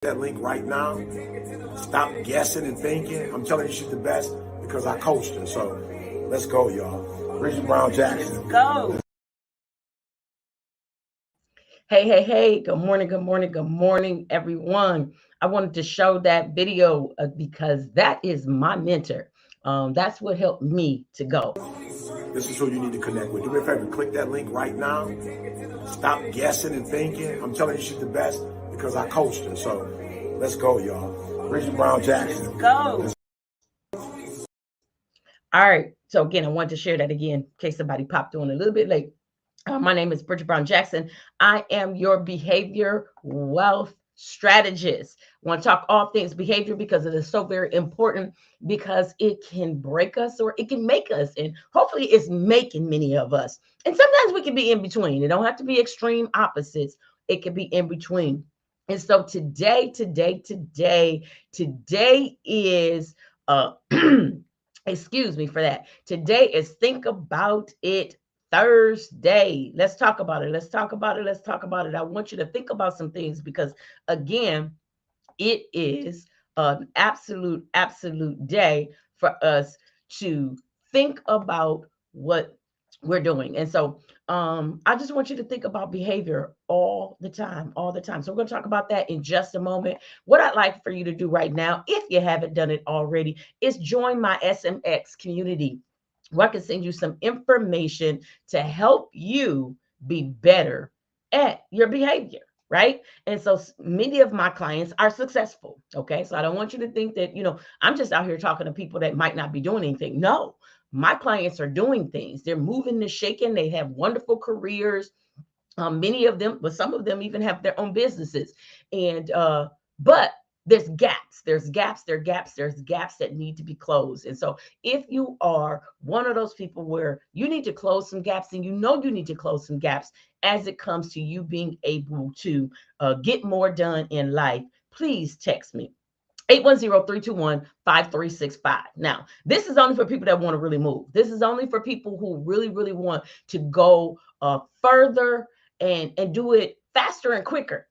that link right now. Stop guessing and thinking. I'm telling you she's the best because I coached her. So let's go, y'all. Bridget Brown Jackson. Let's go. Hey. Good morning, everyone. I wanted to show that video because that is my mentor. That's what helped me to go. This is who you need to connect with. Do me a favor, click that link right now. Stop guessing and thinking. I'm telling you she's the best because I coached her. So let's go, y'all. Bridget Brown Jackson. Let's go. All right. So again, I wanted to share that again in case somebody popped on a little bit late. My name is Bridget Brown Jackson. I am your behavior wealth strategist. I want to talk all things behavior because it is so very important because it can break us or it can make us. And hopefully it's making many of us. And sometimes we can be in between. It don't have to be extreme opposites. It can be in between. And so today is excuse me for that. Today is Think About It Thursday. Let's talk about it. I want you to think about some things because, again, it is an absolute day for us to think about what we're doing. And so I just want you to think about behavior all the time. So we're going to talk about that in just a moment. What I'd like for you to do right now, if you haven't done it already, is join my SMX community where I can send you some information to help you be better at your behavior. Right. And so many of my clients are successful. Okay. So I don't want you to think that, I'm just out here talking to people that might not be doing anything. No, my clients are doing things. They're moving and shaking. They have wonderful careers. Many of them, but some of them even have their own businesses. And, but there's gaps that need to be closed. And so if you are one of those people where you need to close some gaps and you need to close some gaps as it comes to you being able to get more done in life, please text me. 810-321-5365. Now, this is only for people that want to really move. This is only for people who really, really want to go further and do it faster and quicker.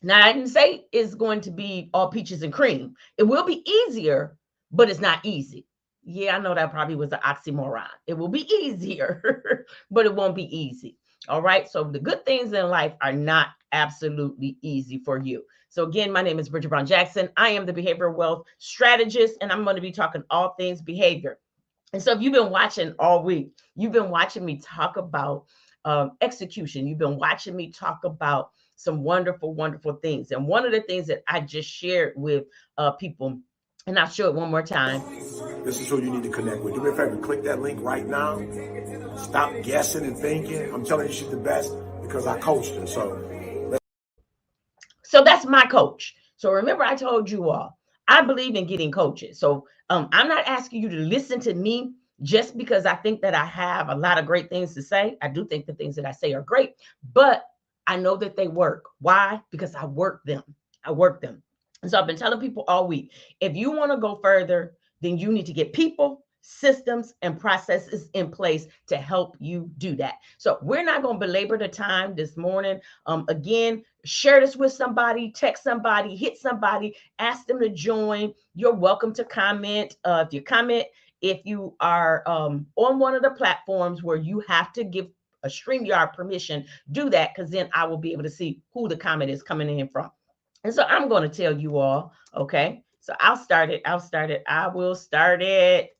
Now, I didn't say it's going to be all peaches and cream. It will be easier, but it's not easy. Yeah, I know that probably was an oxymoron. It will be easier, but it won't be easy. All right. So the good things in life are not absolutely easy for you. So again, my name is Bridget Brown Jackson. I am the behavioral wealth strategist, and I'm going to be talking all things behavior. And so if you've been watching all week, you've been watching me talk about execution. You've been watching me talk about some wonderful, wonderful things. And one of the things that I just shared with people, and I'll show it one more time. This is who you need to connect with. Do me a favor, click that link right now. Stop guessing and thinking. I'm telling you she's the best because I coached her. So that's my coach. So remember, I told you all, I believe in getting coaches. So I'm not asking you to listen to me just because I think that I have a lot of great things to say. I do think the things that I say are great, but I know that they work. Why? Because I work them. And so I've been telling people all week, if you want to go further, then you need to get people, systems, and processes in place to help you do that. So we're not going to belabor the time this morning. Again, share this with somebody, text somebody, hit somebody, ask them to join. You're welcome to comment. If you are on one of the platforms where you have to give a StreamYard permission, do that, because then I will be able to see who the comment is coming in from. And so I'm going to tell you all, okay? So I will start it.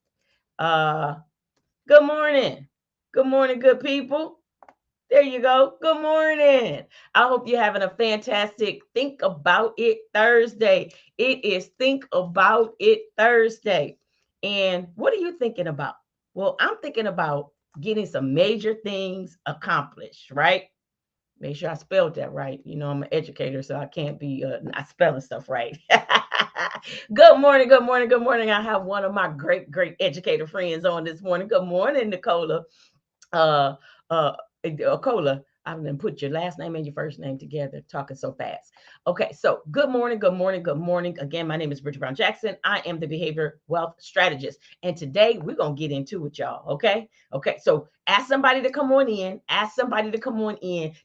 Good morning. Good morning, good people. There you go. Good morning. I hope you're having a fantastic Think About It Thursday. It is Think About It Thursday. And what are you thinking about? Well, I'm thinking about getting some major things accomplished, right? Make sure I spelled that right. I'm an educator, so I can't be not spelling stuff right. Good morning. I have one of my great educator friends on this morning. Good morning, Nicola. Nicola, I'm going to put your last name and your first name together, talking so fast. Okay, so good morning, good morning, good morning. Again, my name is Bridget Brown Jackson. I am the behavior wealth strategist. And today we're going to get into it, y'all. Okay. Okay. So ask somebody to come on in,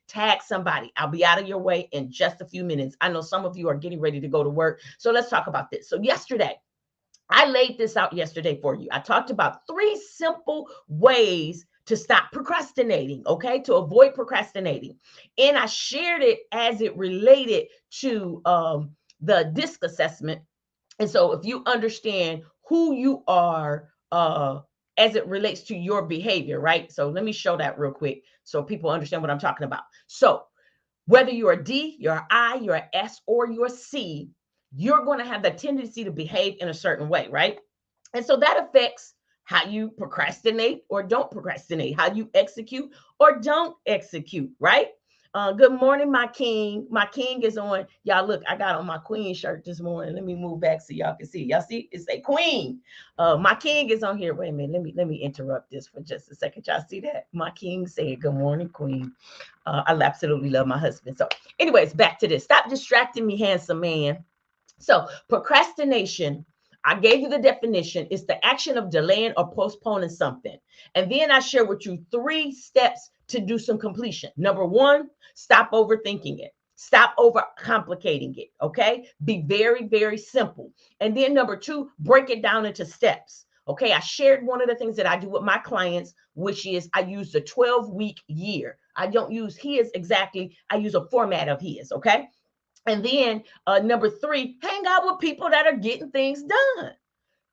tag somebody. I'll be out of your way in just a few minutes. I know some of you are getting ready to go to work. So let's talk about this. So yesterday, I laid this out yesterday for you. I talked about 3 simple ways to stop procrastinating, okay, to avoid procrastinating. And I shared it as it related to the DISC assessment. And so if you understand who you are as it relates to your behavior, right? So let me show that real quick so people understand what I'm talking about. So whether you're a D, you're an I, you're an S, or you're a C, you're going to have the tendency to behave in a certain way, right? And so that affects how you procrastinate or don't procrastinate, how you execute or don't execute, right? Good morning, my king. My king is on. Y'all, look, I got on my queen shirt this morning. Let me move back so y'all can see. Y'all see, it's a queen. My king is on here. Wait a minute. Let me interrupt this for just a second. Y'all see that? My king said, "Good morning, queen." I absolutely love my husband. So, anyways, back to this. Stop distracting me, handsome man. So, procrastination, I gave you the definition. It's the action of delaying or postponing something. And then I share with you 3 steps to do some completion. Number 1, stop overthinking it. Stop over complicating it. Okay. Be very, very simple. And then number 2, break it down into steps. Okay. I shared one of the things that I do with my clients, which is I use the 12-week year. I don't use his exactly. I use a format of his. Okay. And then number 3, hang out with people that are getting things done.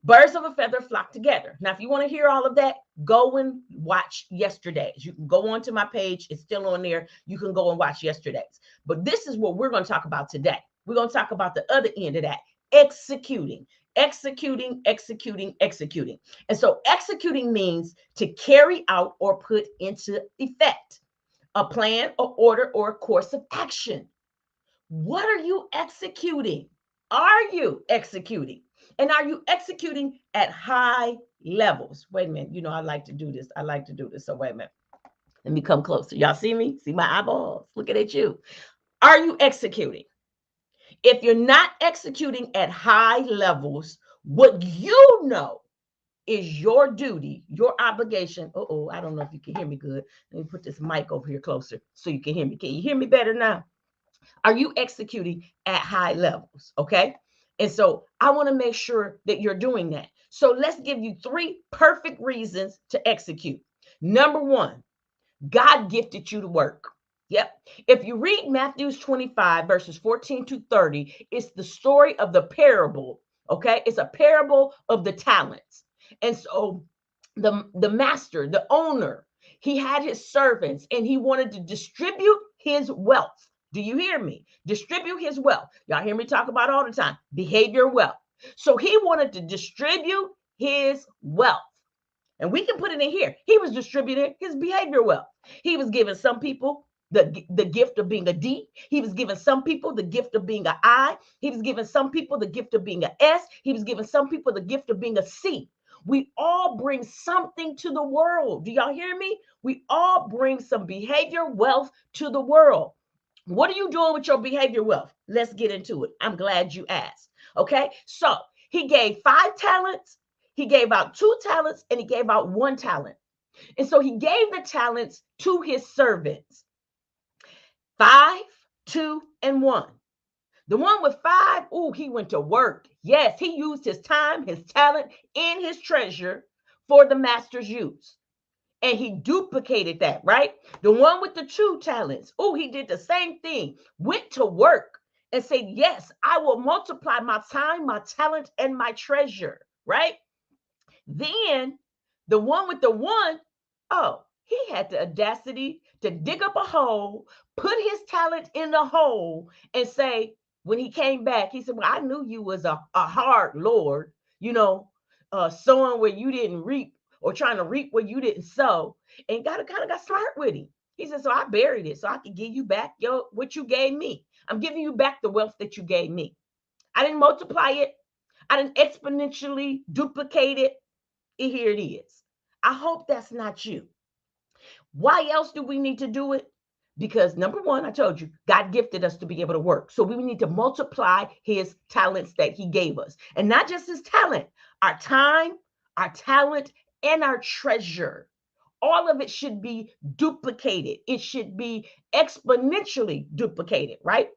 Birds of a feather flock together. Now, if you want to hear all of that, go and watch yesterday's. You can go onto my page. It's still on there. You can go and watch yesterday's. But this is what we're going to talk about today. We're going to talk about the other end of that, executing. Executing. And so executing means to carry out or put into effect a plan, or order, or a course of action. What are you executing? Are you executing? And are you executing at high levels? Wait a minute. You know, I like to do this. So wait a minute. Let me come closer. Y'all see me? See my eyeballs? Looking at you. Are you executing? If you're not executing at high levels, what you know is your duty, your obligation. I don't know if you can hear me good. Let me put this mic over here closer so you can hear me. Can you hear me better now? Are you executing at high levels? Okay. And so I want to make sure that you're doing that. So let's give you 3 perfect reasons to execute. Number 1, God gifted you to work. Yep. If you read Matthew 25, verses 14 to 30, it's the story of the parable. Okay. It's a parable of the talents. And so the master, the owner, he had his servants and he wanted to distribute his wealth. Do you hear me? Distribute his wealth. Y'all hear me talk about all the time, behavior wealth. So he wanted to distribute his wealth. And we can put it in here. He was distributing his behavior wealth. He was giving some people the gift of being a D. He was giving some people the gift of being an I. He was giving some people the gift of being an S. He was giving some people the gift of being a C. We all bring something to the world. Do y'all hear me? We all bring some behavior wealth to the world. What are you doing with your behavior wealth? Let's get into it. I'm glad you asked. Okay. So he gave 5 talents. He gave out 2 talents and he gave out 1 talent. And so he gave the talents to his servants. 5, 2, and 1. The one with 5, he went to work. Yes, he used his time, his talent, and his treasure for the master's use. And he duplicated that, right? The one with the 2 talents, he did the same thing, went to work and said, yes, I will multiply my time, my talent, and my treasure, right? Then the one with the 1, he had the audacity to dig up a hole, put his talent in the hole, and say, when he came back, he said, well, I knew you was a hard Lord, sowing where you didn't reap, or trying to reap where you didn't sow, and kind of got smart with him. He said, so I buried it so I could give you back what you gave me. I'm giving you back the wealth that you gave me. I didn't multiply it. I didn't exponentially duplicate it. Here it is. I hope that's not you. Why else do we need to do it? Because number one, I told you, God gifted us to be able to work. So we need to multiply his talents that he gave us. And not just his talent, our time, our talent, and our treasure. All of it should be duplicated. It should be exponentially duplicated, right?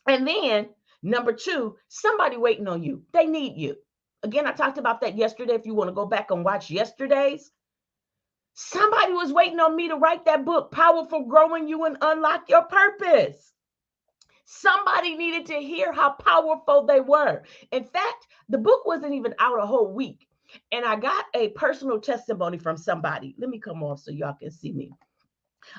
And then number two, somebody waiting on you. They need you. Again, I talked about that yesterday. If you want to go back and watch yesterday's, somebody was waiting on me to write that book, Powerful Growing You and Unlock Your Purpose. Somebody needed to hear how powerful they were. In fact, the book wasn't even out a whole week. And I got a personal testimony from somebody. Let me come off so y'all can see me.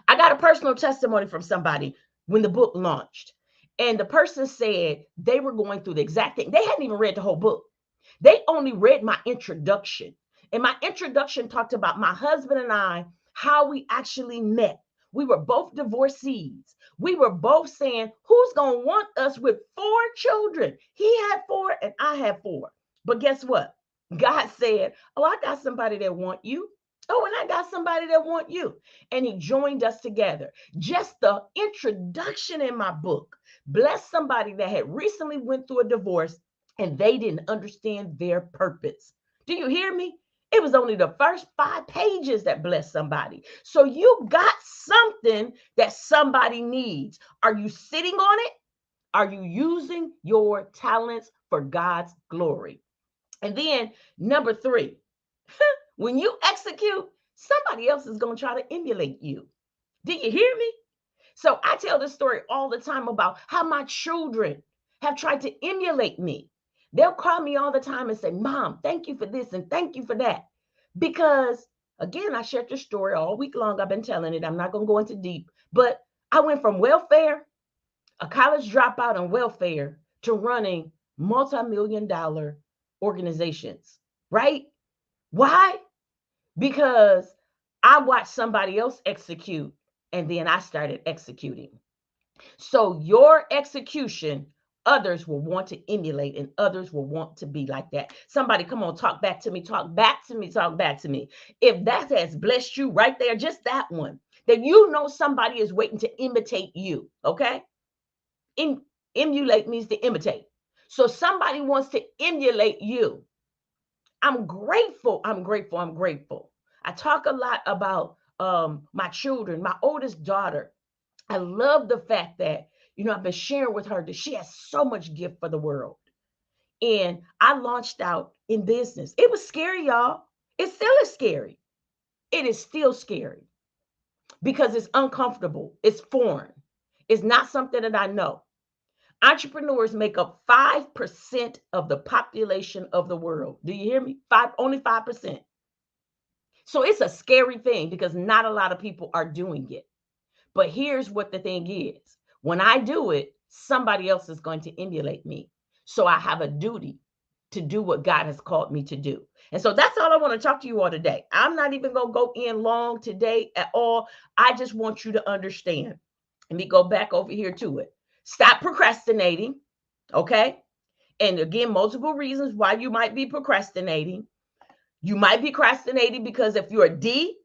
I got a personal testimony from somebody when the book launched. And the person said they were going through the exact thing. They hadn't even read the whole book. They only read my introduction. And my introduction talked about my husband and I, how we actually met. We were both divorcees. We were both saying, who's going to want us with 4 children? He had 4 and I had 4. But guess what? God said, oh, I got somebody that want you. Oh, and I got somebody that want you. And he joined us together. Just the introduction in my book blessed somebody that had recently went through a divorce and they didn't understand their purpose. Do you hear me? It was only the first 5 pages that blessed somebody. So you got something that somebody needs. Are you sitting on it? Are you using your talents for God's glory? And then number 3, when you execute, somebody else is going to try to emulate you. Do you hear me? So I tell this story all the time about how my children have tried to emulate me. They'll call me all the time and say, Mom, thank you for this and thank you for that. Because again, I shared this story all week long. I've been telling it. I'm not going to go into deep, but I went from welfare, a college dropout on welfare, to running multi-million-dollar organizations, right? Why? Because I watched somebody else execute and then I started executing. So your execution, others will want to emulate and others will want to be like that. Somebody come on, talk back to me, talk back to me, talk back to me. If that has blessed you right there, just that one, then you know somebody is waiting to imitate you, okay? Emulate means to imitate. So somebody wants to emulate you. I'm grateful. I'm grateful. I'm grateful. I talk a lot about my children, my oldest daughter. I love the fact that, I've been sharing with her that she has so much gift for the world. And I launched out in business. It was scary, y'all. It still is scary. It is still scary because it's uncomfortable. It's foreign. It's not something that I know. Entrepreneurs make up 5% of the population of the world. Do you hear me? Only 5%. So it's a scary thing because not a lot of people are doing it. But here's what the thing is. When I do it, somebody else is going to emulate me. So I have a duty to do what God has called me to do. And so that's all I want to talk to you all today. I'm not even going to go in long today at all. I just want you to understand. Let me go back over here to it. Stop procrastinating, okay? And again, multiple reasons why you might be procrastinating. You might be procrastinating because if you're a D,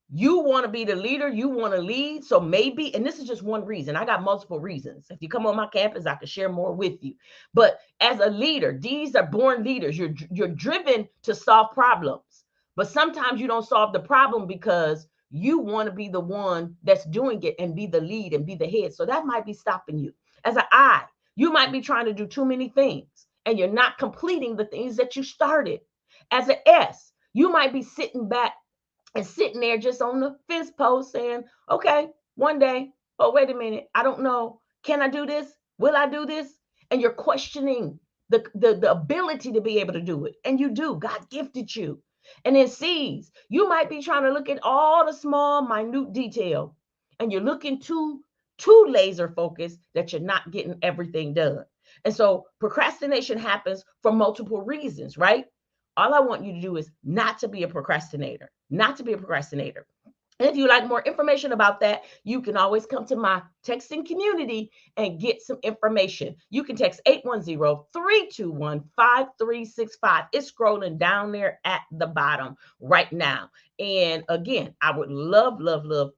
you want to be the leader, you want to lead. So maybe, and this is just one reason. I got multiple reasons. If you come on my campus, I can share more with you. But as a leader, D's are born leaders. You're driven to solve problems. But sometimes you don't solve the problem because you want to be the one that's doing it and be the lead and be the head. So that might be stopping you. As an I, you might be trying to do too many things and you're not completing the things that you started. As an S, you might be sitting back and sitting there just on the fence post saying, okay, one day, oh, wait a minute, I don't know. Can I do this? Will I do this? And you're questioning the ability to be able to do it. And you do. God gifted you. And then C's, you might be trying to look at all the small, minute detail, and you're looking too laser focused that you're not getting everything done. And so procrastination happens for multiple reasons, right? All I want you to do is not to be a procrastinator, not to be a procrastinator. And if you like more information about that, you can always come to my texting community and get some information. You can text 810-321-5365. It's scrolling down there at the bottom right now. And again, I would love,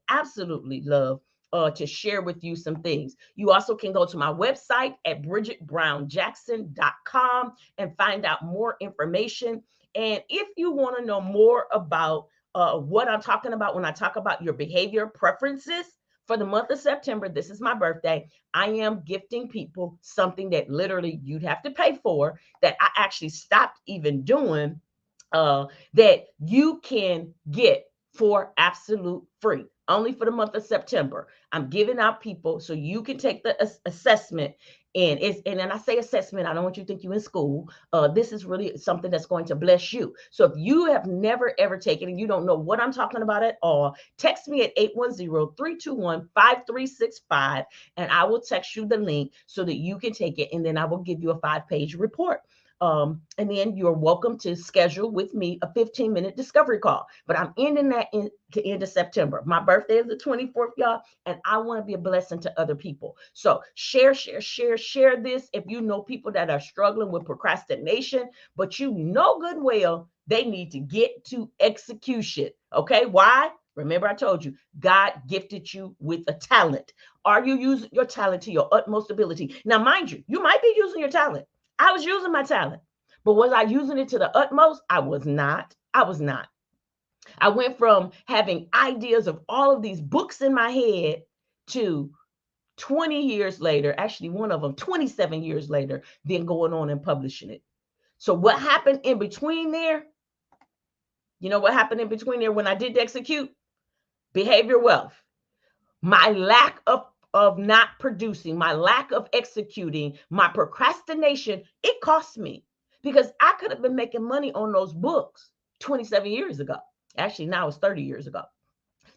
absolutely love to share with you some things. You also can go to my website at bridgetbrownjackson.com and find out more information. And if you want to know more about what I'm talking about when I talk about your behavior preferences for the month of September, this is my birthday. I am gifting people something that literally you'd have to pay for, that I actually stopped even doing, that you can get for absolute free, only for the month of September. I'm giving out people so you can take the assessment. And then I say assessment, I don't want you to think you're in school. This is really something that's going to bless you. So if you have never ever taken and you don't know what I'm talking about at all, text me at 810-321-5365 and I will text you the link so that you can take it, and then I will give you a 5-page report. And then you're welcome to schedule with me a 15-minute discovery call. But I'm ending that to end of September. My birthday is the 24th, y'all, and I want to be a blessing to other people. So share this. If you know people that are struggling with procrastination, but you know good well they need to get to execution. Okay, why? Remember, I told you, God gifted you with a talent. Are you using your talent to your utmost ability? Now, mind you, you might be using your talent. I was using my talent, but was I using it to the utmost? I was not. I went from having ideas of all of these books in my head to 20 years later, actually one of them 27 years later, then going on and publishing it. So what happened in between there? You know what happened in between there when I did execute? Behavior wealth. My lack of not producing, my lack of executing, my procrastination, it cost me, because I could have been making money on those books 27 years ago. Actually, now it's 30 years ago.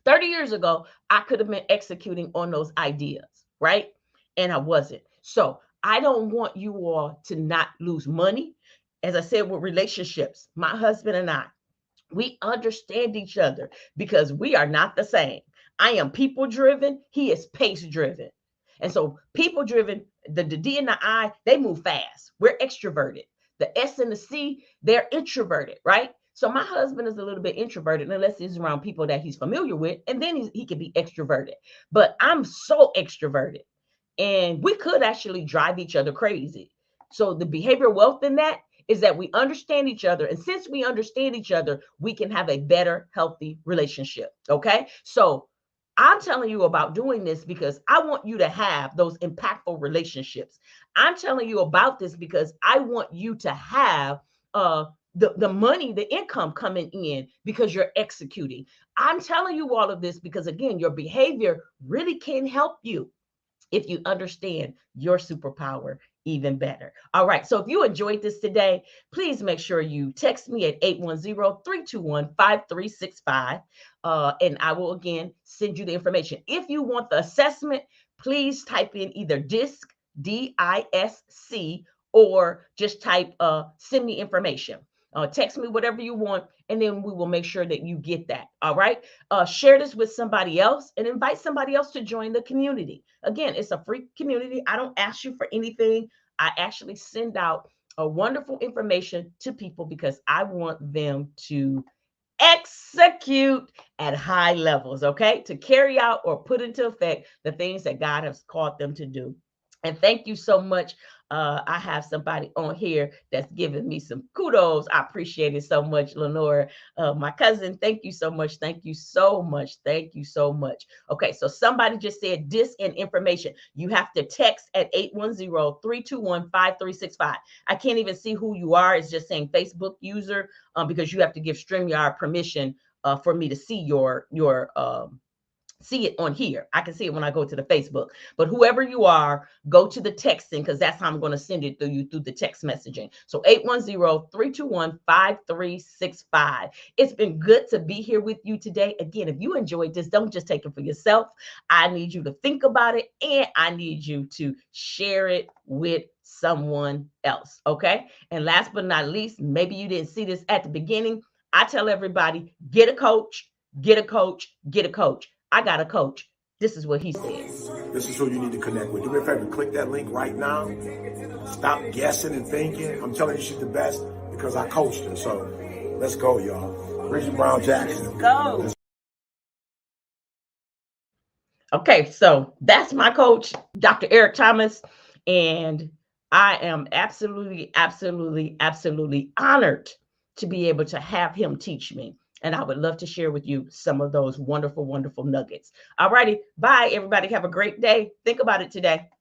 30 years ago, I could have been executing on those ideas, right? And I wasn't. So I don't want you all to not lose money. As I said, with relationships, my husband and I, we understand each other because we are not the same. I am people driven. He is pace driven. And so people driven, the D and the I, they move fast. We're extroverted. The S and the C, they're introverted, right? So my husband is a little bit introverted unless he's around people that he's familiar with. And then he can be extroverted. But I'm so extroverted. And we could actually drive each other crazy. So the behavioral wealth in that is that we understand each other. And since we understand each other, we can have a better, healthy relationship. Okay. So I'm telling you about doing this because I want you to have those impactful relationships. I'm telling you about this because I want you to have the money, the income coming in because you're executing. I'm telling you all of this because, again, your behavior really can help you if you understand your superpower even better. All right. So if you enjoyed this today, please make sure you text me at 810-321-5365. And I will, again, send you the information. If you want the assessment, please type in either DISC, DISC, or just type send me information. Text me whatever you want, and then we will make sure that you get that. All right. Share this with somebody else and invite somebody else to join the community. Again, it's a free community. I don't ask you for anything. I actually send out a wonderful information to people because I want them to execute at high levels, okay? To carry out or put into effect the things that God has called them to do. And thank you so much. I have somebody on here that's giving me some kudos. I appreciate it so much, Lenora, my cousin. Thank you so much. Thank you so much. Thank you so much. Okay, so somebody just said DISC and information. You have to text at 810-321-5365. I can't even see who you are. It's just saying Facebook user because you have to give StreamYard permission for me to see your see it on here. I can see it when I go to the Facebook, but whoever you are, go to the texting because that's how I'm going to send it through you through the text messaging. So 810-321-5365. It's been good to be here with you today. Again, if you enjoyed this, don't just take it for yourself. I need you to think about it and I need you to share it with someone else. Okay. And last but not least, maybe you didn't see this at the beginning. I tell everybody, get a coach, get a coach, get a coach. I got a coach. This is what he says. This is who you need to connect with. Do me a favor, click that link right now. Stop guessing and thinking. I'm telling you she's the best because I coached her. So let's go, y'all. Bridget Brown Jackson. Let's go. Okay, so that's my coach, Dr. Eric Thomas, and I am absolutely, absolutely, absolutely honored to be able to have him teach me. And I would love to share with you some of those wonderful, wonderful nuggets. All righty. Bye, everybody. Have a great day. Think about it today.